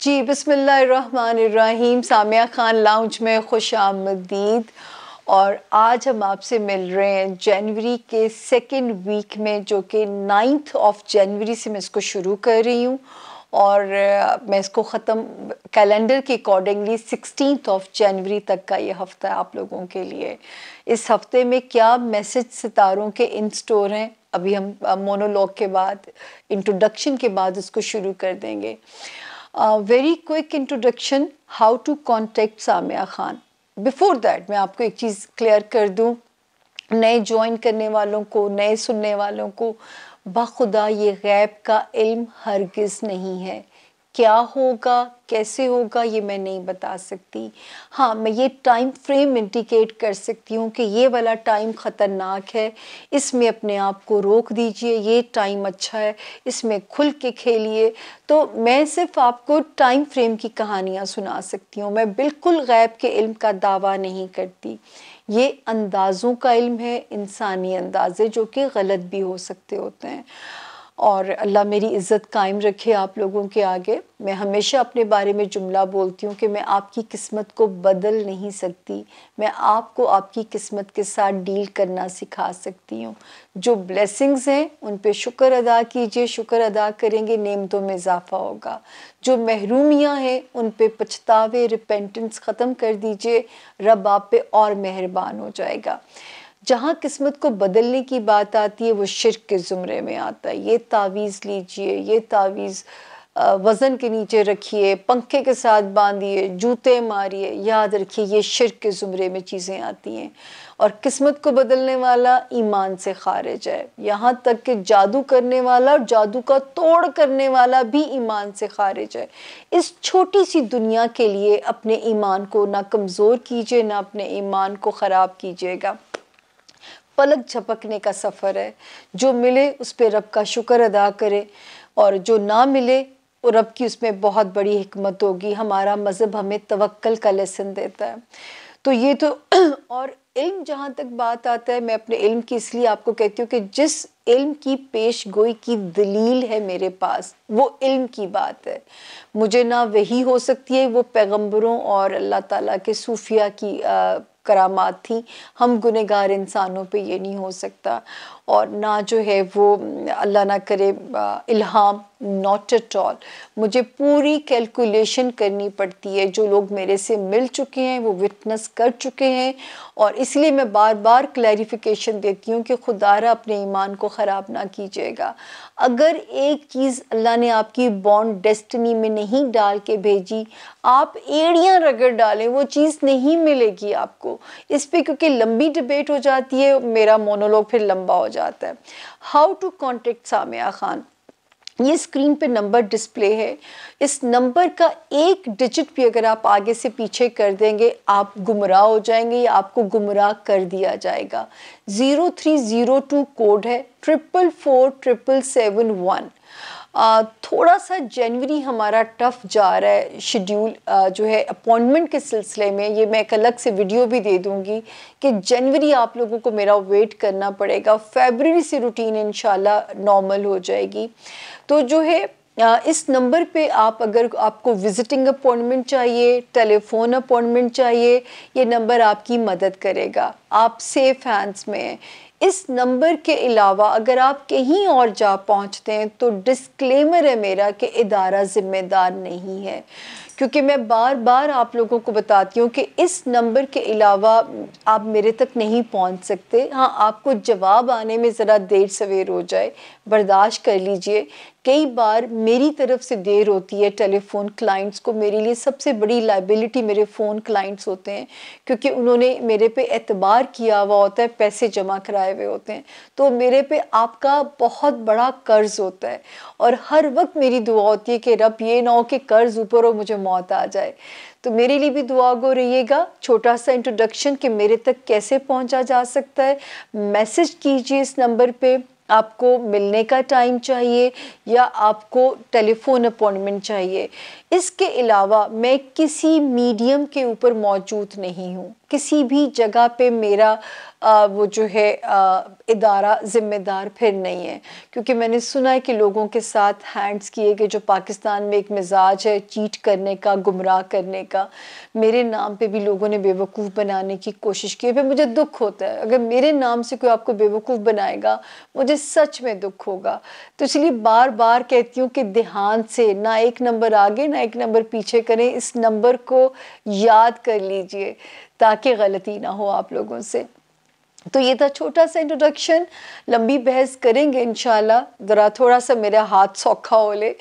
जी, बिस्मिल्लाहिर्रहमानिर्रहीम। सामिया खान लाउंज में खुश आमदीद। और आज हम आपसे मिल रहे हैं जनवरी के सेकंड वीक में, जो कि 9th ऑफ जनवरी से मैं इसको शुरू कर रही हूँ और मैं इसको ख़त्म कैलेंडर के अकॉर्डिंगली 16th ऑफ जनवरी तक का ये हफ़्ता है आप लोगों के लिए। इस हफ़्ते में क्या मैसेज सितारों के इन स्टोर हैं, अभी हम मोनोलॉग के बाद, इंट्रोडक्शन के बाद इसको शुरू कर देंगे। Very quick introduction, how to contact Samia Khan. Before that मैं आपको एक चीज़ क्लियर कर दूं, नए ज्वाइन करने वालों को, नए सुनने वालों को, बाखुदा ये गैब का इल्म हरगिज़ नहीं है। क्या होगा, कैसे होगा, ये मैं नहीं बता सकती। हाँ, मैं ये टाइम फ्रेम इंडिकेट कर सकती हूँ कि ये वाला टाइम ख़तरनाक है, इसमें अपने आप को रोक दीजिए, ये टाइम अच्छा है, इसमें खुल के खेलिए। तो मैं सिर्फ आपको टाइम फ्रेम की कहानियाँ सुना सकती हूँ, मैं बिल्कुल गैब के इल्म का दावा नहीं करती। ये अंदाज़ों का इल्म है, इंसानी अंदाज़े, जो कि गलत भी हो सकते होते हैं। और अल्लाह मेरी इज़्ज़त कायम रखे आप लोगों के आगे। मैं हमेशा अपने बारे में जुमला बोलती हूँ कि मैं आपकी किस्मत को बदल नहीं सकती, मैं आपको आपकी किस्मत के साथ डील करना सिखा सकती हूँ। जो ब्लेसिंग्स हैं उन पे शुक्र अदा कीजिए, शुक्र अदा करेंगे नेमतों में इजाफ़ा होगा। जो महरूमियाँ हैं उन पे पछतावे, रिपेंटेंस ख़त्म कर दीजिए, रब आप पे और मेहरबान हो जाएगा। जहाँ किस्मत को बदलने की बात आती है वो शिर्क के ज़ुमरे में आता है। ये तावीज़ लीजिए, ये तावीज़ वज़न के नीचे रखिए, पंखे के साथ बांधिए, जूते मारिए, याद रखिए ये शिर्क के ज़ुमरे में चीज़ें आती हैं। और किस्मत को बदलने वाला ईमान से खारिज है, यहाँ तक कि जादू करने वाला और जादू का तोड़ करने वाला भी ईमान से खारिज है। इस छोटी सी दुनिया के लिए अपने ईमान को ना कमज़ोर कीजिए, ना अपने ईमान को ख़राब कीजिएगा। पलक झपकने का सफ़र है, जो मिले उस पर रब का शुक्र अदा करे, और जो ना मिले वो रब की उसमें बहुत बड़ी हिकमत होगी। हमारा मज़हब हमें तवक्कल का लेसन देता है। तो ये तो और इल्म जहाँ तक बात आता है, मैं अपने इल्म की इसलिए आपको कहती हूँ कि जिस इल्म की पेश गोई की दलील है मेरे पास, वो इल्म की बात है। मुझे ना वही हो सकती है, वो पैगंबरों और अल्लाह ताला के सूफिया की करामात थी। हम गुनहगार इंसानों पे ये नहीं हो सकता। और ना जो है वो अल्लाह ना करे इल्हाम, नॉट एट ऑल। मुझे पूरी कैलकुलेशन करनी पड़ती है। जो लोग मेरे से मिल चुके हैं वो विटनेस कर चुके हैं, और इसलिए मैं बार बार क्लैरिफिकेशन देती हूँ कि खुदारा अपने ईमान को ख़राब ना कीजिएगा। अगर एक चीज़ अल्लाह ने आपकी बॉन्ड डेस्टिनी में नहीं डाल के भेजी, आप एड़ियाँ रगड़ डालें, वो चीज़ नहीं मिलेगी आपको। इस पे क्योंकि लंबी डिबेट हो जाती है, मेरा मोनोलॉग फिर लंबा हो जाता है। How to contact Samia Khan. ये स्क्रीन पे नंबर डिस्प्ले है। इस नंबर का एक डिजिट भी अगर आप आगे से पीछे कर देंगे, आप गुमराह हो जाएंगे या आपको गुमराह कर दिया जाएगा। 0302 कोड है, 444771। थोड़ा सा जनवरी हमारा टफ जा रहा है शेड्यूल, जो है अपॉइंटमेंट के सिलसिले में। ये मैं एक अलग से वीडियो भी दे दूंगी कि जनवरी आप लोगों को मेरा वेट करना पड़ेगा। फरवरी से रूटीन इंशाल्लाह नॉर्मल हो जाएगी। तो जो है इस नंबर पे आप, अगर आपको विजिटिंग अपॉइंटमेंट चाहिए, टेलीफोन अपॉइंटमेंट चाहिए, ये नंबर आपकी मदद करेगा। आप सेफ हैंड्स में हैं। इस नंबर के अलावा अगर आप कहीं और जा पहुंचते हैं तो डिस्क्लेमर है मेरा कि इदारा ज़िम्मेदार नहीं है, क्योंकि मैं बार बार आप लोगों को बताती हूँ कि इस नंबर के अलावा आप मेरे तक नहीं पहुँच सकते। हाँ, आपको जवाब आने में ज़रा देर सवेर हो जाए, बर्दाश्त कर लीजिए। कई बार मेरी तरफ से देर होती है टेलीफोन क्लाइंट्स को। मेरे लिए सबसे बड़ी लाइबिलिटी मेरे फ़ोन क्लाइंट्स होते हैं, क्योंकि उन्होंने मेरे पे एतबार किया हुआ होता है, पैसे जमा कराए हुए होते हैं। तो मेरे पे आपका बहुत बड़ा कर्ज़ होता है, और हर वक्त मेरी दुआ होती है कि रब ये ना हो कि कर्ज़ ऊपर हो मुझे मौत आ जाए। तो मेरे लिए भी दुआ गो रहिएगा। छोटा सा इंट्रोडक्शन कि मेरे तक कैसे पहुंचा जा सकता है। मैसेज कीजिए इस नंबर पे। आपको मिलने का टाइम चाहिए या आपको टेलीफोन अपॉइंटमेंट चाहिए। इसके अलावा मैं किसी मीडियम के ऊपर मौजूद नहीं हूँ। किसी भी जगह पे मेरा वो जो है इदारा ज़िम्मेदार फिर नहीं है, क्योंकि मैंने सुना है कि लोगों के साथ हैंड्स किए कि जो पाकिस्तान में एक मिजाज है चीट करने का, गुमराह करने का, मेरे नाम पे भी लोगों ने बेवकूफ़ बनाने की कोशिश की है। फिर मुझे दुख होता है, अगर मेरे नाम से कोई आपको बेवकूफ़ बनाएगा मुझे सच में दुख होगा। तो इसलिए बार बार कहती हूँ कि ध्यान से, ना एक नंबर आगे ना एक नंबर पीछे करें, इस नंबर को याद कर लीजिए ताकि गलती ना हो आप लोगों से। तो ये था छोटा सा इंट्रोडक्शन, लंबी बहस करेंगे इंशाल्लाह। ज़रा थोड़ा सा मेरा हाथ सौखा हो ले,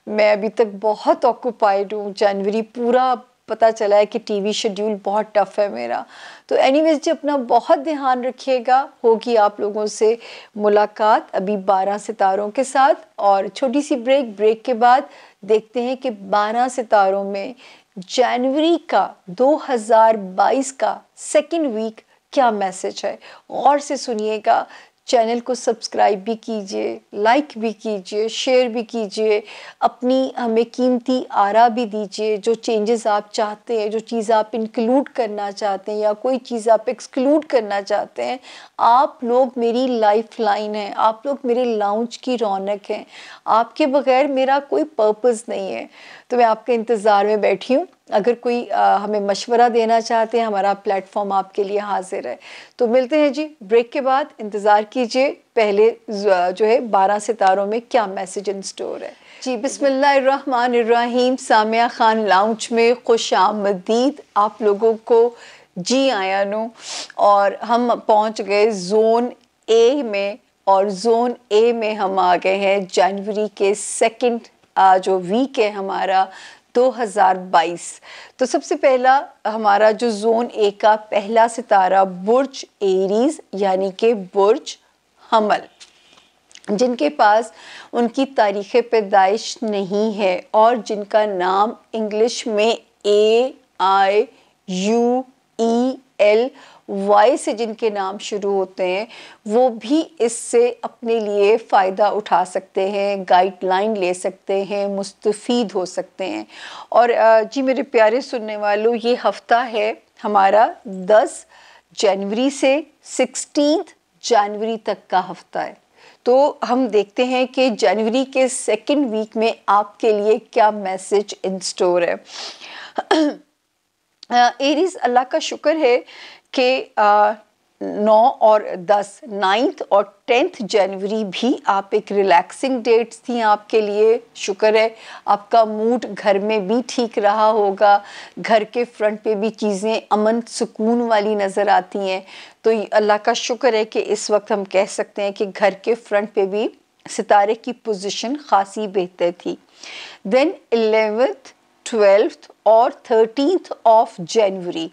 मैं अभी तक बहुत ऑक्यूपाइड हूँ। जनवरी पूरा पता चला है कि टीवी शेड्यूल बहुत टफ है मेरा। तो एनीवेज जी, अपना बहुत ध्यान रखिएगा। होगी आप लोगों से मुलाकात अभी 12 सितारों के साथ, और छोटी सी ब्रेक के बाद देखते हैं कि 12 सितारों में जनवरी का 2022 का सेकेंड वीक क्या मैसेज है। और से सुनिएगा, चैनल को सब्सक्राइब भी कीजिए, लाइक भी कीजिए, शेयर भी कीजिए, अपनी हमें कीमती आरा भी दीजिए। जो चेंजेस आप चाहते हैं, जो चीज़ आप इंक्लूड करना चाहते हैं या कोई चीज़ आप एक्सक्लूड करना चाहते हैं, आप लोग मेरी लाइफ लाइन हैं, आप लोग मेरे लाउंज की रौनक हैं। आपके बगैर मेरा कोई पर्पस नहीं है। तो मैं आपके इंतज़ार में बैठी हूँ। अगर कोई हमें मशवरा देना चाहते हैं, हमारा प्लेटफॉर्म आपके लिए हाजिर है। तो मिलते हैं जी ब्रेक के बाद। इंतज़ार कीजिए, पहले जो है 12 सितारों में क्या मैसेज इन स्टोर है जी। बिस्मिल्लाहिर्रहमानिर्रहीम। सामिया खान लाउंज में खुश आमदीद आप लोगों को। जी आया नो, और हम पहुंच गए जोन ए में, और जोन ए में हम आ गए हैं जनवरी के सेकंड जो वीक है हमारा 2022। तो सबसे पहला हमारा जो जोन ए का पहला सितारा बुर्ज एरीज यानी कि बुर्ज हमल, जिनके पास उनकी तारीख़ पैदाइश नहीं है और जिनका नाम इंग्लिश में AIUEL से जिनके नाम शुरू होते हैं, वो भी इससे अपने लिए फ़ायदा उठा सकते हैं, गाइडलाइन ले सकते हैं, मुस्तफ़ीद हो सकते हैं। और जी मेरे प्यारे सुनने वालों, ये हफ़्ता है हमारा 10 जनवरी से 16 जनवरी तक का हफ़्ता है। तो हम देखते हैं कि जनवरी के सेकंड वीक में आपके लिए क्या मैसेज इन स्टोर है। एरीज, अल्लाह का शुक्र है कि 9 और 10, 9 और 10 जनवरी भी आप एक रिलैक्सिंग डेट्स थी आपके लिए। शुक्र है आपका मूड घर में भी ठीक रहा होगा, घर के फ्रंट पे भी चीज़ें अमन सुकून वाली नज़र आती हैं। तो अल्लाह का शुक्र है कि इस वक्त हम कह सकते हैं कि घर के फ्रंट पे भी सितारे की पोजीशन खासी बेहतर थी। देन 11th 12th और 13th ऑफ जनवरी,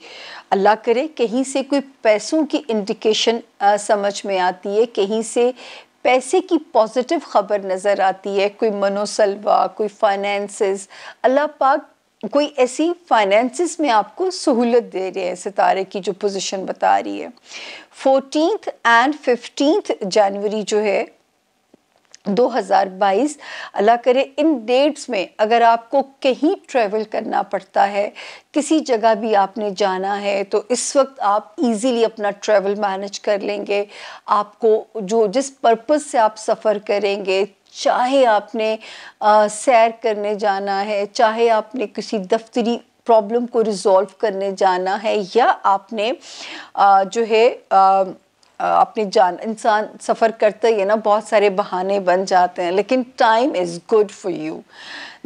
अल्लाह करे कहीं से कोई पैसों की इंडिकेशन समझ में आती है, कहीं से पैसे की पॉजिटिव ख़बर नज़र आती है, कोई मनोसलवा, कोई फाइनेंसेस, अल्लाह पाक कोई ऐसी फाइनेंसिस में आपको सहूलत दे रहे हैं, सितारे की जो पोजीशन बता रही है। 14th एंड 15th जनवरी जो है 2022, अल्लाह करे इन डेट्स में अगर आपको कहीं ट्रैवल करना पड़ता है, किसी जगह भी आपने जाना है, तो इस वक्त आप इजीली अपना ट्रैवल मैनेज कर लेंगे। आपको जो जिस पर्पस से आप सफ़र करेंगे, चाहे आपने सैर करने जाना है, चाहे आपने किसी दफ्तरी प्रॉब्लम को रिज़ॉल्व करने जाना है, या आपने जो है अपने जान, इंसान सफ़र करता ही है ना, बहुत सारे बहाने बन जाते हैं, लेकिन time is good for you.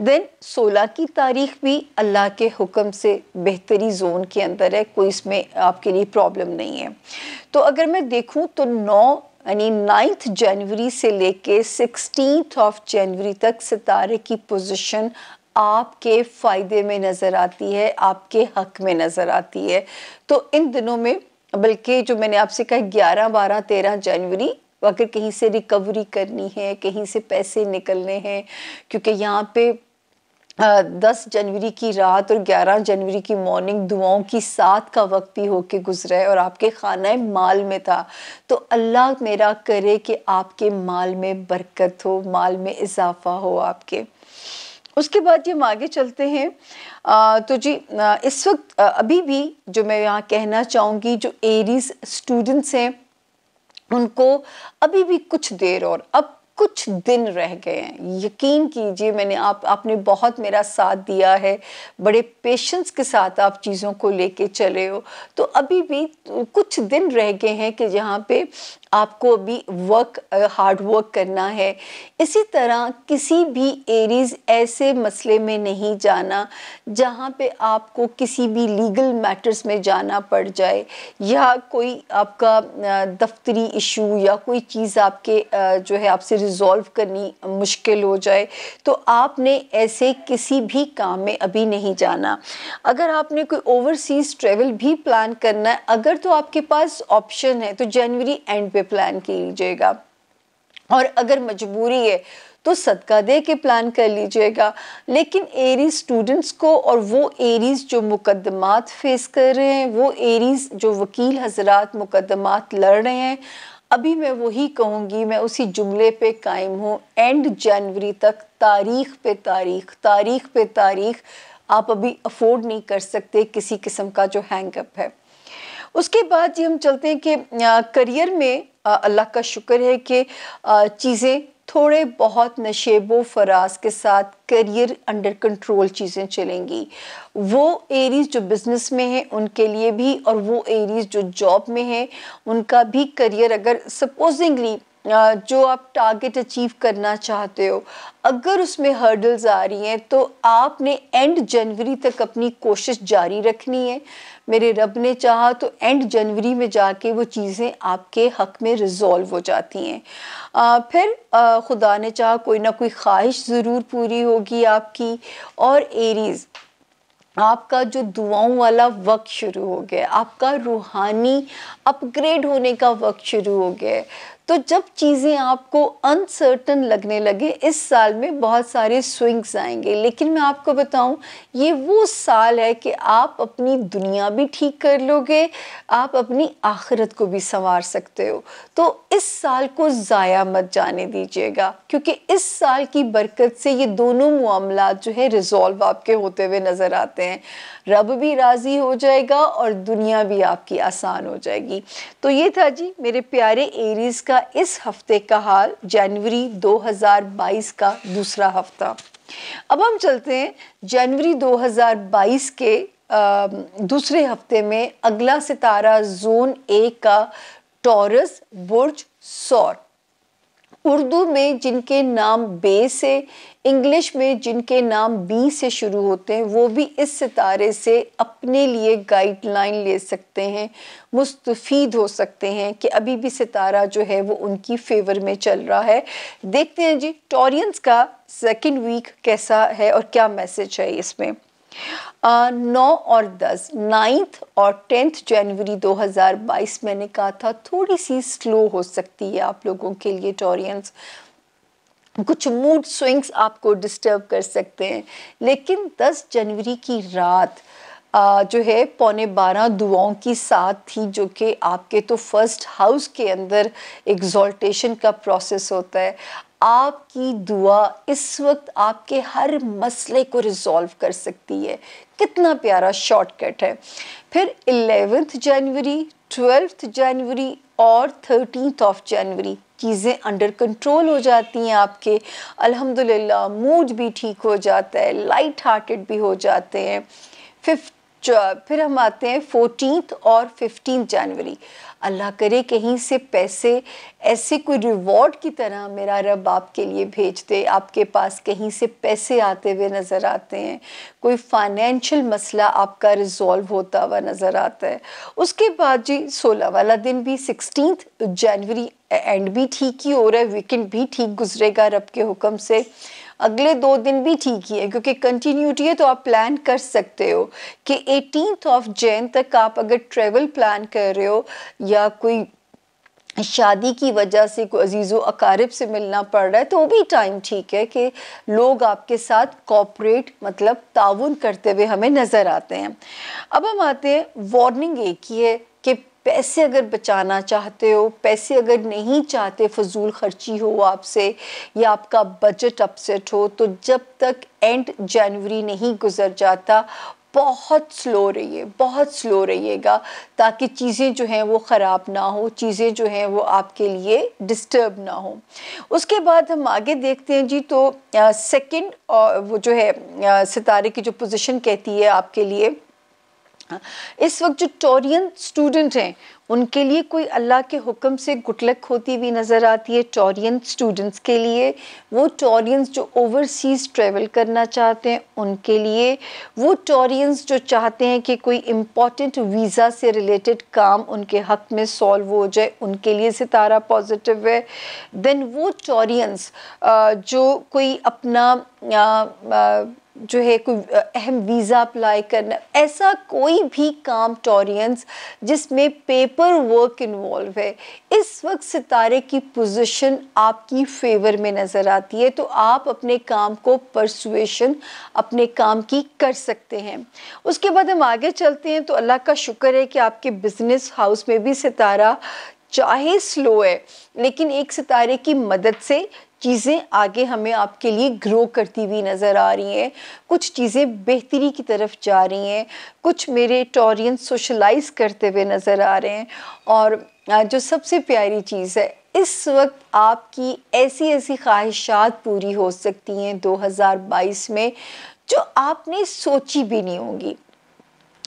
Then 16 की तारीख भी अल्लाह के हुक्म से बेहतरी जोन के अंदर है, कोई इसमें आपके लिए प्रॉब्लम नहीं है। तो अगर मैं देखूं तो 9 यानी 9th जनवरी से लेके 16th ऑफ जनवरी तक सितारे की पोजीशन आपके फ़ायदे में नज़र आती है, आपके हक़ में नज़र आती है। तो इन दिनों में, बल्कि जो मैंने आपसे कहा 11, 12, 13 जनवरी, अगर कहीं से रिकवरी करनी है, कहीं से पैसे निकलने हैं, क्योंकि यहाँ पे 10 जनवरी की रात और 11 जनवरी की मॉर्निंग दुआओं की साथ का वक्त भी होके गुजरा है और आपके खाना माल में था। तो अल्लाह मेरा करे कि आपके माल में बरकत हो, माल में इजाफा हो आपके। उसके बाद ये हम आगे चलते हैं। तो जी इस वक्त अभी भी जो मैं यहाँ कहना चाहूँगी, जो एरीज स्टूडेंट्स हैं उनको अभी भी कुछ देर और अब कुछ दिन रह गए हैं। यकीन कीजिए, आपने बहुत मेरा साथ दिया है, बड़े पेशेंस के साथ आप चीज़ों को लेके चले हो। तो अभी भी कुछ दिन रह गए हैं कि जहाँ पे आपको अभी हार्ड वर्क करना है। इसी तरह किसी भी एरीज ऐसे मसले में नहीं जाना जहाँ पे आपको किसी भी लीगल मैटर्स में जाना पड़ जाए, या कोई आपका दफ्तरी इशू या कोई चीज़ आपके जो है आपसे रिजॉल्व करनी मुश्किल हो जाए, तो आपने ऐसे किसी भी काम में अभी नहीं जाना। अगर आपने कोई ओवरसीज ट्रेवल भी प्लान करना है, अगर तो आपके पास ऑप्शन है तो जनवरी एंड पे प्लान कीजिएगा, और अगर मजबूरी है तो सदका दे के प्लान कर लीजिएगा। लेकिन एरीज स्टूडेंट्स को, और वो एरीज जो मुकदमात फेस कर रहे हैं, वो एरीज जो वकील हजरात मुकदमात लड़ रहे हैं, अभी मैं वही कहूँगी, मैं उसी जुमले पे कायम हूँ, एंड जनवरी तक तारीख पे तारीख, तारीख पे तारीख आप अभी अफोर्ड नहीं कर सकते किसी किस्म का जो हैंगअप है। उसके बाद जी हम चलते हैं कि करियर में अल्लाह का शुक्र है कि चीज़ें थोड़े बहुत नशेबो फराज के साथ करियर अंडर कंट्रोल चीज़ें चलेंगी। वो एरीज जो बिज़नेस में हैं उनके लिए भी, और वो एरीज जो जॉब में हैं उनका भी करियर, अगर सपोजिंगली जो आप टारगेट अचीव करना चाहते हो, अगर उसमें हर्डल्स आ रही हैं तो आपने एंड जनवरी तक अपनी कोशिश जारी रखनी है। मेरे रब ने चाहा तो एंड जनवरी में जाके वो चीज़ें आपके हक में रिजॉल्व हो जाती हैं। फिर खुदा ने चाहा कोई ना कोई ख्वाहिश ज़रूर पूरी होगी आपकी। और एरीज़, आपका जो दुआओं वाला वक्त शुरू हो गया, आपका रूहानी अपग्रेड होने का वक्त शुरू हो गया। तो जब चीज़ें आपको अनसर्टन लगने लगे, इस साल में बहुत सारे स्विंग्स आएंगे, लेकिन मैं आपको बताऊं, ये वो साल है कि आप अपनी दुनिया भी ठीक कर लोगे, आप अपनी आखिरत को भी संवार सकते हो। तो इस साल को ज़ाया मत जाने दीजिएगा, क्योंकि इस साल की बरकत से ये दोनों मामलात जो है रिजॉल्व आपके होते हुए नज़र आते हैं। रब भी राज़ी हो जाएगा और दुनिया भी आपकी आसान हो जाएगी। तो ये था जी मेरे प्यारे एरीज़ का इस हफ्ते का हाल, जनवरी 2022 का दूसरा हफ्ता। अब हम चलते हैं जनवरी 2022 के दूसरे हफ्ते में। अगला सितारा जोन ए का टॉरस बुर्ज सौर, उर्दू में जिनके नाम बे से, इंग्लिश में जिनके नाम बी से शुरू होते हैं, वो भी इस सितारे से अपने लिए गाइडलाइन ले सकते हैं, मुस्तफ़ीद हो सकते हैं कि अभी भी सितारा जो है वो उनकी फेवर में चल रहा है। देखते हैं जी टॉरियंस का सेकंड वीक कैसा है और क्या मैसेज है इसमें। 9 और 10, 9 और 10 जनवरी 2022 मैंने कहा था थोड़ी सी स्लो हो सकती है आप लोगों के लिए टॉरियंस। कुछ मूड स्विंग्स आपको डिस्टर्ब कर सकते हैं, लेकिन 10 जनवरी की रात जो है 11:15 दुआओं की साथ थी, जो कि आपके तो फर्स्ट हाउस के अंदर एग्जॉल्टेशन का प्रोसेस होता है। आपकी दुआ इस वक्त आपके हर मसले को रिजॉल्व कर सकती है। कितना प्यारा शॉर्टकट है। फिर 11 जनवरी, 12 जनवरी और 13 जनवरी चीज़ें अंडर कंट्रोल हो जाती हैं आपके, अल्हम्दुलिल्लाह मूड भी ठीक हो जाता है, लाइट हार्टेड भी हो जाते हैं। फिर हम आते हैं 14 और 15 जनवरी। अल्लाह करे कहीं से पैसे ऐसे कोई रिवॉर्ड की तरह मेरा रब आपके लिए भेज दे, आपके पास कहीं से पैसे आते हुए नज़र आते हैं, कोई फाइनेंशियल मसला आपका रिजॉल्व होता हुआ नज़र आता है। उसके बाद जी 16 वाला दिन भी 16 जनवरी एंड भी ठीक ही हो रहा है, वीकेंड भी ठीक गुजरेगा रब के हुक्म से। अगले 2 दिन भी ठीक ही है क्योंकि कंटिन्यूटी है, तो आप प्लान कर सकते हो कि 18 जैन तक आप अगर ट्रेवल प्लान कर रहे हो या कोई शादी की वजह से कोई अजीज़ो अकारिब से मिलना पड़ रहा है, तो वो भी टाइम ठीक है कि लोग आपके साथ कोऑपरेट मतलब ताउन करते हुए हमें नज़र आते हैं। अब हम आते हैं, वार्निंग एक ही है कि पैसे अगर बचाना चाहते हो, पैसे अगर नहीं चाहते फजूल खर्ची हो आपसे या आपका बजट अपसेट हो, तो जब तक एंड जनवरी नहीं गुजर जाता बहुत स्लो रहिए, बहुत स्लो रहिएगा, ताकि चीज़ें जो हैं वो ख़राब ना हो, चीज़ें जो हैं वो आपके लिए डिस्टर्ब ना हो। उसके बाद हम आगे देखते हैं जी। तो सेकंड वो जो है सितारे की जो पोजीशन कहती है आपके लिए, इस वक्त जो टोरियन स्टूडेंट हैं उनके लिए कोई अल्लाह के हुक्म से गुटलक होती हुई नज़र आती है। टोरियन स्टूडेंट्स के लिए, वो टोरियंस जो ओवरसीज़ ट्रैवल करना चाहते हैं उनके लिए, वो टोरियंस जो चाहते हैं कि कोई इम्पॉर्टेंट वीज़ा से रिलेटेड काम उनके हक में सॉल्व हो जाए, उनके लिए सितारा पॉजिटिव है। देन वो टोरियंस जो कोई अपना जो है कोई अहम वीज़ा अप्लाई करना, ऐसा कोई भी काम टोरियंस जिसमें पेपर वर्क इन्वॉल्व है, इस वक्त सितारे की पोजीशन आपकी फेवर में नज़र आती है। तो आप अपने काम को परसुएशन अपने काम की कर सकते हैं। उसके बाद हम आगे चलते हैं। तो अल्लाह का शुक्र है कि आपके बिजनेस हाउस में भी सितारा चाहे स्लो है, लेकिन एक सितारे की मदद से चीज़ें आगे हमें आपके लिए ग्रो करती हुई नज़र आ रही हैं, कुछ चीज़ें बेहतरी की तरफ जा रही हैं, कुछ मेरे टोरियन सोशलाइज करते हुए नज़र आ रहे हैं। और जो सबसे प्यारी चीज़ है, इस वक्त आपकी ऐसी ऐसी ख्वाहिशात पूरी हो सकती हैं 2022 में जो आपने सोची भी नहीं होंगी।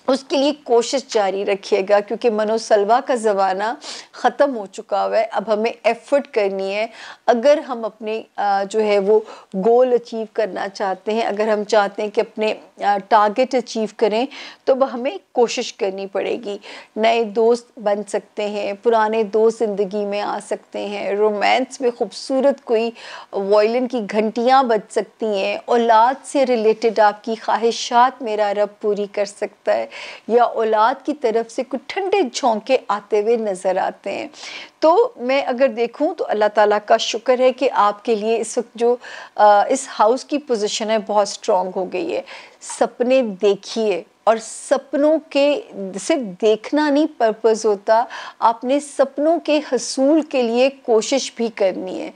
उसके लिए कोशिश जारी रखिएगा, क्योंकि मनोसलवा का ज़माना ख़त्म हो चुका हुआ है। अब हमें एफ़र्ट करनी है। अगर हम अपने जो है वो गोल अचीव करना चाहते हैं, अगर हम चाहते हैं कि अपने टारगेट अचीव करें, तो हमें कोशिश करनी पड़ेगी। नए दोस्त बन सकते हैं, पुराने दोस्त ज़िंदगी में आ सकते हैं, रोमांस में ख़ूबसूरत कोई वायलिन की घंटियाँ बज सकती हैं, औलाद से रिलेटेड आपकी ख्वाहिशात मेरा रब पूरी कर सकता है, या औलाद की तरफ से कुछ ठंडे झोंके आते हुए नज़र आते हैं। तो मैं अगर देखूं तो अल्लाह ताला का शुक्र है कि आपके लिए इस वक्त जो इस हाउस की पोजीशन है बहुत स्ट्रॉन्ग हो गई है। सपने देखिए, और सपनों के सिर्फ देखना नहीं पर्पस होता, आपने सपनों के हसूल के लिए कोशिश भी करनी है।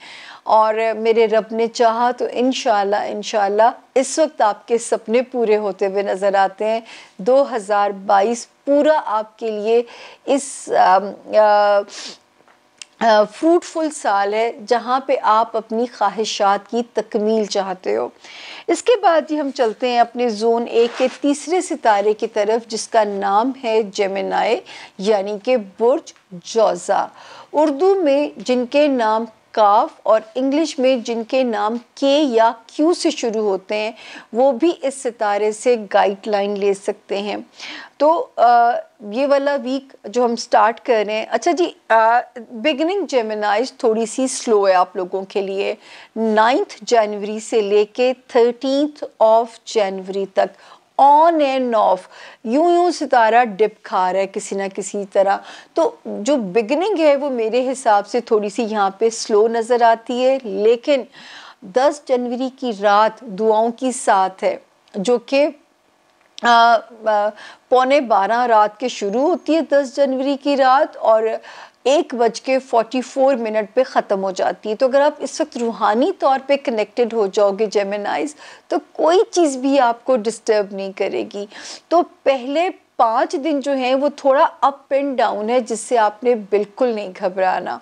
और मेरे रब ने चाहा तो इंशाल्लाह इस वक्त आपके सपने पूरे होते हुए नज़र आते हैं। 2022 पूरा आपके लिए इस फ्रूटफुल साल है, जहाँ पे आप अपनी ख्वाहिशात की तकमील चाहते हो। इसके बाद ही हम चलते हैं अपने ज़ोन ए के तीसरे सितारे की तरफ, जिसका नाम है जेमिनाई, यानी कि बुर्ज जौज़ा। उर्दू में जिनके नाम काफ और इंग्लिश में जिनके नाम के या क्यू से शुरू होते हैं, वो भी इस सितारे से गाइडलाइन ले सकते हैं। तो ये वाला वीक जो हम स्टार्ट कर रहे हैं, अच्छा जी, बिगिनिंग जेमिनाइज थोड़ी सी स्लो है आप लोगों के लिए। 9 जनवरी से लेके 13 जनवरी तक ऑन एंड ऑफ यूं सितारा डिप खा रहा है किसी ना किसी तरह। तो जो बिगिनिंग है वो मेरे हिसाब से थोड़ी सी यहाँ पे स्लो नज़र आती है, लेकिन 10 जनवरी की रात दुआओं की साथ है, जो कि 11:15 रात के शुरू होती है 10 जनवरी की रात, और 1:44 पे ख़त्म हो जाती है। तो अगर आप इस वक्त रूहानी तौर पे कनेक्टेड हो जाओगे जेमिनाइज, तो कोई चीज़ भी आपको डिस्टर्ब नहीं करेगी। तो पहले 5 दिन जो हैं वो थोड़ा अप एंड डाउन है, जिससे आपने बिल्कुल नहीं घबराना।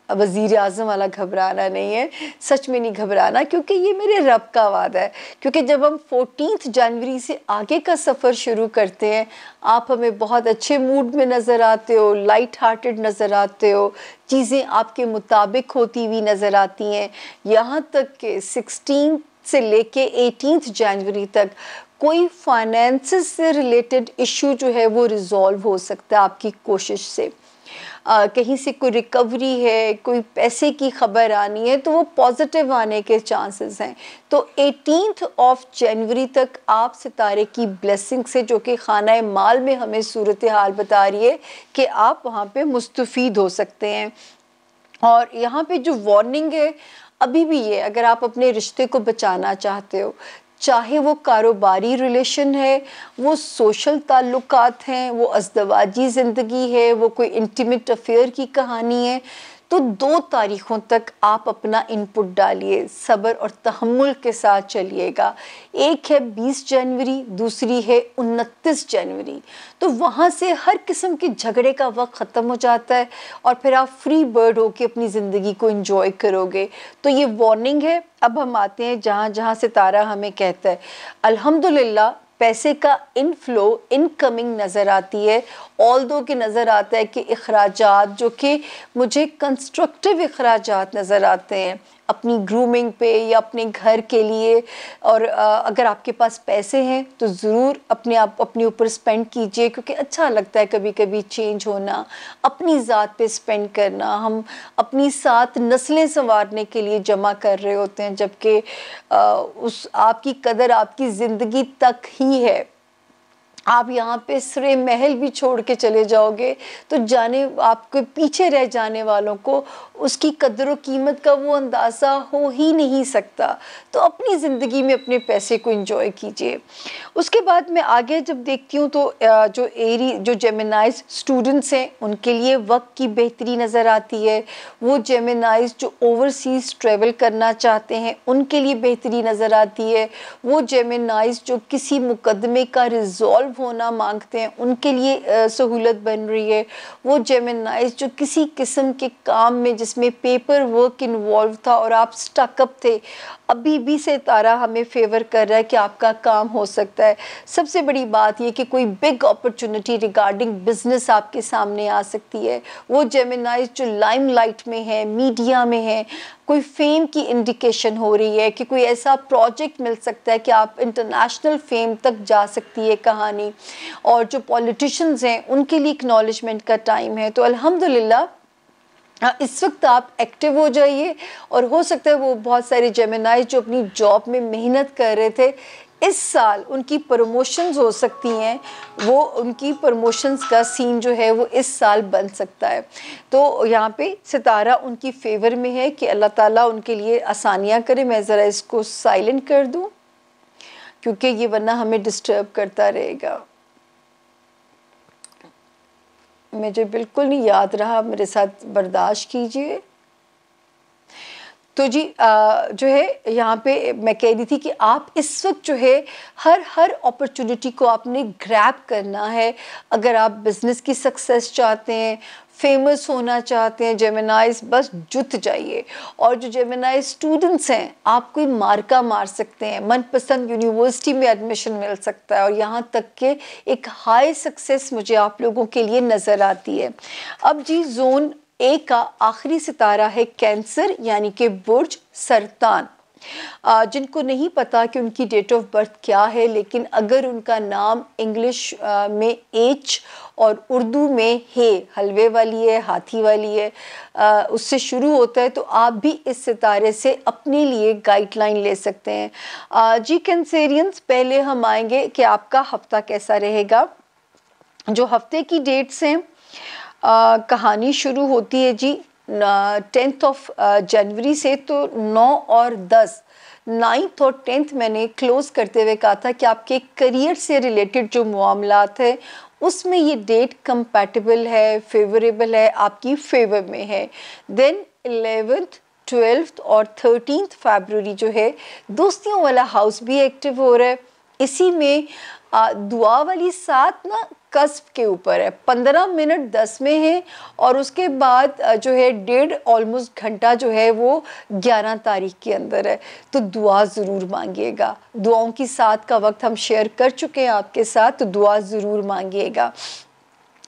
वज़ीर आज़म वाला घबराना नहीं है, सच में नहीं घबराना, क्योंकि ये मेरे रब का वादा है। क्योंकि जब हम 14 जनवरी से आगे का सफ़र शुरू करते हैं, आप हमें बहुत अच्छे मूड में नज़र आते हो, लाइट हार्टेड नज़र आते हो, चीज़ें आपके मुताबिक होती हुई नज़र आती हैं। यहाँ तक कि 16 से लेके 18 जनवरी तक कोई फाइनेंस से रिलेटेड इशू जो है वो रिज़ॉल्व हो सकता है आपकी कोशिश से। कहीं से कोई रिकवरी है, कोई पैसे की खबर आनी है, तो वो पॉजिटिव आने के चांसेस हैं। तो 18 जनवरी तक आप सितारे की ब्लेसिंग से, जो कि खाना माल में हमें सूरत हाल बता रही है, कि आप वहाँ पे मुस्तफ़ीद हो सकते हैं। और यहाँ पे जो वार्निंग है अभी भी ये, अगर आप अपने रिश्ते को बचाना चाहते हो, चाहे वो कारोबारी रिलेशन है, वो सोशल ताल्लुकात हैं, वो अज़दवाजी ज़िंदगी है, वो कोई इंटीमेट अफेयर की कहानी है, तो 2 तारीखों तक आप अपना इनपुट डालिए, सब्र और तहम्मुल के साथ चलिएगा। एक है 20 जनवरी, दूसरी है 29 जनवरी। तो वहाँ से हर किस्म के झगड़े का वक्त ख़त्म हो जाता है और फिर आप फ्री बर्ड होके अपनी ज़िंदगी को एंजॉय करोगे। तो ये वार्निंग है। अब हम आते हैं जहाँ जहाँ सितारा हमें कहता है, अल्हम्दुलिल्लाह पैसे का इनफ्लो इनकमिंग नज़र आती है, ऑल्दो कि नज़र आता है कि अखराजात जो कि मुझे कंस्ट्रक्टिव अखराजात नज़र आते हैं अपनी ग्रूमिंग पे या अपने घर के लिए। और अगर आपके पास पैसे हैं तो ज़रूर अपने ऊपर स्पेंड कीजिए, क्योंकि अच्छा लगता है कभी कभी चेंज होना, अपनी ज़ात पे स्पेंड करना। हम अपनी 7 नस्लें संवारने के लिए जमा कर रहे होते हैं, जबकि उस आपकी कदर आपकी ज़िंदगी तक ही है। आप यहाँ पे सरे महल भी छोड़ के चले जाओगे तो आपके पीछे रह जाने वालों को उसकी कदर व कीमत का वो अंदाज़ा हो ही नहीं सकता। तो अपनी ज़िंदगी में अपने पैसे को एंजॉय कीजिए। उसके बाद मैं आगे जब देखती हूँ तो जो जेमिनाइज स्टूडेंट्स हैं उनके लिए वक्त की बेहतरी नज़र आती है। वो जेमिनाइज जो ओवरसीज़ ट्रेवल करना चाहते हैं उनके लिए बेहतरी नज़र आती है। वो जेमिनाइज जो किसी मुकदमे का रिजॉल्व होना मांगते हैं उनके लिए सहूलत बन रही है। वो जेमिनाइज जो किसी किस्म के काम में जिसमें पेपर वर्क इन्वॉल्व था और आप स्टकअप थे, अभी भी सितारा हमें फेवर कर रहा है कि आपका काम हो सकता है। सबसे बड़ी बात ये कि कोई बिग अपॉर्चुनिटी रिगार्डिंग बिजनेस आपके सामने आ सकती है। वो जेमिनाइज जो लाइमलाइट में है, मीडिया में है, कोई फेम की इंडिकेशन हो रही है कि कोई ऐसा प्रोजेक्ट मिल सकता है कि आप इंटरनेशनल फेम तक जा सकती है कहानी। और जो पॉलिटिशियंस हैं उनके लिए एक्नॉलेजमेंट का टाइम है। तो अल्हम्दुलिल्लाह इस वक्त आप एक्टिव हो जाइए। और हो सकता है वो बहुत सारे जेमिनाइज जो अपनी जॉब में मेहनत कर रहे थे, इस साल उनकी प्रमोशंस हो सकती हैं। वो उनकी प्रमोशंस का सीन जो है वो इस साल बन सकता है। तो यहाँ पे सितारा उनकी फेवर में है कि अल्लाह ताला उनके लिए आसानियाँ करे। मैं ज़रा इसको साइलेंट कर दूँ क्योंकि ये वरना हमें डिस्टर्ब करता रहेगा। मुझे बिल्कुल नहीं याद रहा, मेरे साथ बर्दाश्त कीजिए। तो जी जो है यहाँ पे मैं कह रही थी कि आप इस वक्त जो है हर अपॉर्चुनिटी को आपने ग्रैब करना है। अगर आप बिज़नेस की सक्सेस चाहते हैं, फेमस होना चाहते हैं, जेमिनाइज बस जुट जाइए। और जो जेमिनाइज स्टूडेंट्स हैं आप कोई मार्का मार सकते हैं, मनपसंद यूनिवर्सिटी में एडमिशन मिल सकता है और यहाँ तक के एक हाई सक्सेस मुझे आप लोगों के लिए नज़र आती है। अब जी जोन ए का आखिरी सितारा है कैंसर यानी कि बुर्ज सरतान। जिनको नहीं पता कि उनकी डेट ऑफ बर्थ क्या है, लेकिन अगर उनका नाम इंग्लिश में एच और उर्दू में हे, हलवे वाली है, हाथी वाली है, उससे शुरू होता है, तो आप भी इस सितारे से अपने लिए गाइडलाइन ले सकते हैं। जी कैंसेरियंस, पहले हम आएंगे कि आपका हफ्ता कैसा रहेगा। जो हफ्ते की डेट्स हैं, कहानी शुरू होती है जी 10 जनवरी से। तो 9 और 10, 9 और 10 मैंने क्लोज करते हुए कहा था कि आपके करियर से रिलेटेड जो मामलात है उसमें ये डेट कंपैटिबल है, फेवरेबल है, आपकी फेवर में है। देन 11th 12th और 13th फरवरी जो है दोस्तियों वाला हाउस भी एक्टिव हो रहा है। इसी में दुआ वाली 7 ना कस्ब के ऊपर है, 15 मिनट 10 में है। और उसके बाद जो है 1.5 ऑलमोस्ट घंटा जो है वो 11 तारीख के अंदर है। तो दुआ ज़रूर मांगिएगा। दुआओं की 7 का वक्त हम शेयर कर चुके हैं आपके साथ, तो दुआ ज़रूर मांगिएगा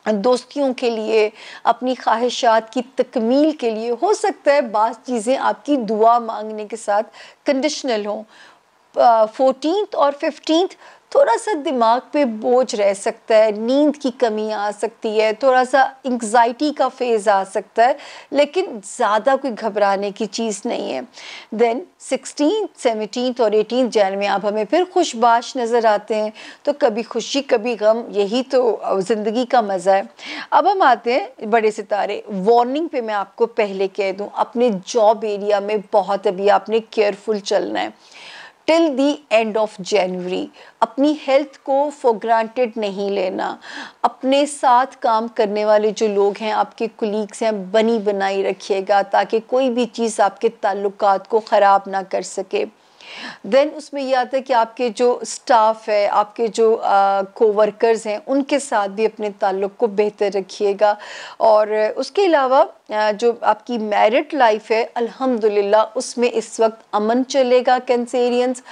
दोस्तियों के लिए, अपनी ख्वाहिशात की तकमील के लिए। हो सकता है बाज़ चीज़ें आपकी दुआ मांगने के साथ कंडीशनल हों। 14th और 15th थोड़ा सा दिमाग पे बोझ रह सकता है, नींद की कमी आ सकती है, थोड़ा सा एंग्जाइटी का फेज़ आ सकता है, लेकिन ज़्यादा कोई घबराने की चीज़ नहीं है। देन 16th 17th और 18th जनवरी में आप हमें फिर खुशबाश नज़र आते हैं। तो कभी खुशी कभी गम, यही तो ज़िंदगी का मज़ा है। अब हम आते हैं बड़े सितारे। वार्निंग पे मैं आपको पहले कह दूँ, अपने जॉब एरिया में बहुत अभी आपने केयरफुल चलना है। Till the end of January. अपनी हेल्थ को फॉर ग्रांटेड नहीं लेना। अपने साथ काम करने वाले जो लोग हैं, आपके कुलीग्स हैं, बनी बनाई रखिएगा ताकि कोई भी चीज़ आपके ताल्लुकात को ख़राब ना कर सके। देन उसमें ये आता है कि आपके जो स्टाफ है, आपके जो कोवर्कर्स हैं, उनके साथ भी अपने ताल्लुक़ को बेहतर रखिएगा। और उसके अलावा जो आपकी मैरिड लाइफ है, अल्हम्दुलिल्लाह उसमें इस वक्त अमन चलेगा। कैंसेरियंस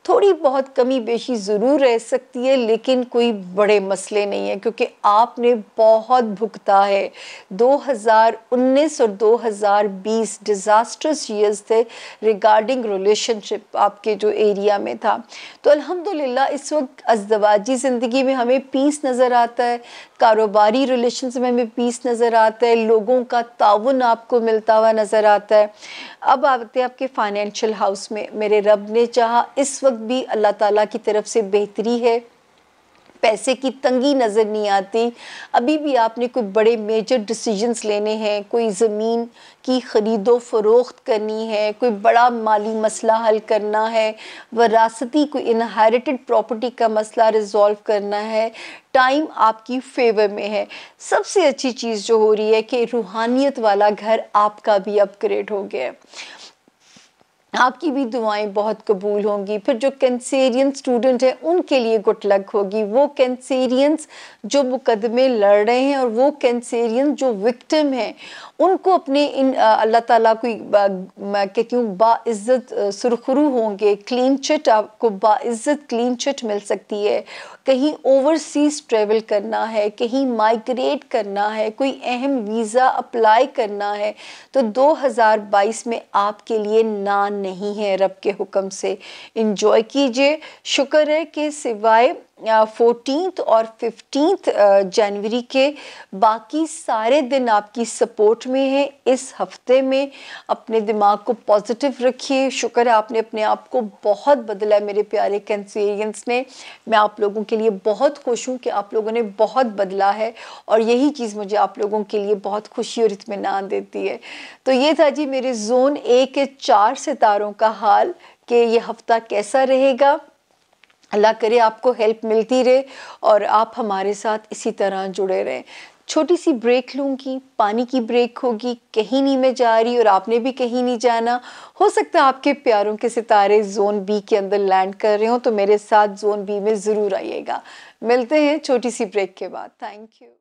थोड़ी बहुत कमी बेशी ज़रूर रह सकती है, लेकिन कोई बड़े मसले नहीं है, क्योंकि आपने बहुत भुगता है। 2019 और 2020 डिज़ास्टर्स ईयर्स थे रिगार्डिंग रिलेशनशिप आपके जो एरिया में था। तो अल्हम्दुलिल्लाह इस वक्त अज़दवाजी ज़िंदगी में हमें पीस नज़र आता है, कारोबारी रिलेशंस में हमें पीस नज़र आता है, लोगों का ताउन आपको मिलता हुआ नज़र आता है। अब आते हैं आपके फाइनेंशियल हाउस में। मेरे रब ने चाहा इस वक्त भी अल्लाह ताला की तरफ से बेहतरी है, पैसे की तंगी नज़र नहीं आती। अभी भी आपने कोई बड़े मेजर डिसीजंस लेने हैं, कोई ज़मीन की ख़रीदो फ़रोख्त करनी है, कोई बड़ा माली मसला हल करना है, वरासती कोई इनहेरिटेड प्रॉपर्टी का मसला रिज़ॉल्व करना है, टाइम आपकी फेवर में है। सबसे अच्छी चीज़ जो हो रही है कि रूहानियत वाला घर आपका भी अपग्रेड हो गया है। आपकी भी दुआएं बहुत कबूल होंगी। फिर जो कैंसेरियन स्टूडेंट हैं उनके लिए गुड लक होगी। वो कैंसेरियंस जो मुकदमे लड़ रहे हैं और वो कैंसेरियन जो विक्टिम हैं, उनको अपने इन अल्लाह ताला को मैं कहती हूँ बाइज़्ज़त सुरखरू होंगे। क्लीन चिट आपको बाइज़्ज़त क्लीन चिट मिल सकती है। कहीं ओवरसीज़ ट्रैवल करना है, कहीं माइग्रेट करना है, कोई अहम वीज़ा अप्लाई करना है, तो 2022 में आपके लिए ना नहीं है। रब के हुक्म से इंजॉय कीजिए। शुक्र है कि सिवाय 14 और 15 जनवरी के बाकी सारे दिन आपकी सपोर्ट में है। इस हफ्ते में अपने दिमाग को पॉजिटिव रखिए। शुक्र है आपने अपने आप को बहुत बदला है मेरे प्यारे कैंसेरियंस ने। मैं आप लोगों के लिए बहुत खुश हूँ कि आप लोगों ने बहुत बदला है, और यही चीज़ मुझे आप लोगों के लिए बहुत खुशी और इत्मीनान देती है। तो ये था जी मेरे जोन ए के 4 सितारों का हाल कि ये हफ्ता कैसा रहेगा। अल्लाह करे आपको हेल्प मिलती रहे और आप हमारे साथ इसी तरह जुड़े रहें। छोटी सी ब्रेक लूँगी, पानी की ब्रेक होगी। कहीं नहीं मैं जा रही और आपने भी कहीं नहीं जाना। हो सकता है आपके प्यारों के सितारे जोन बी के अंदर लैंड कर रहे हो, तो मेरे साथ जोन बी में ज़रूर आइएगा। मिलते हैं छोटी सी ब्रेक के बाद। Thank you.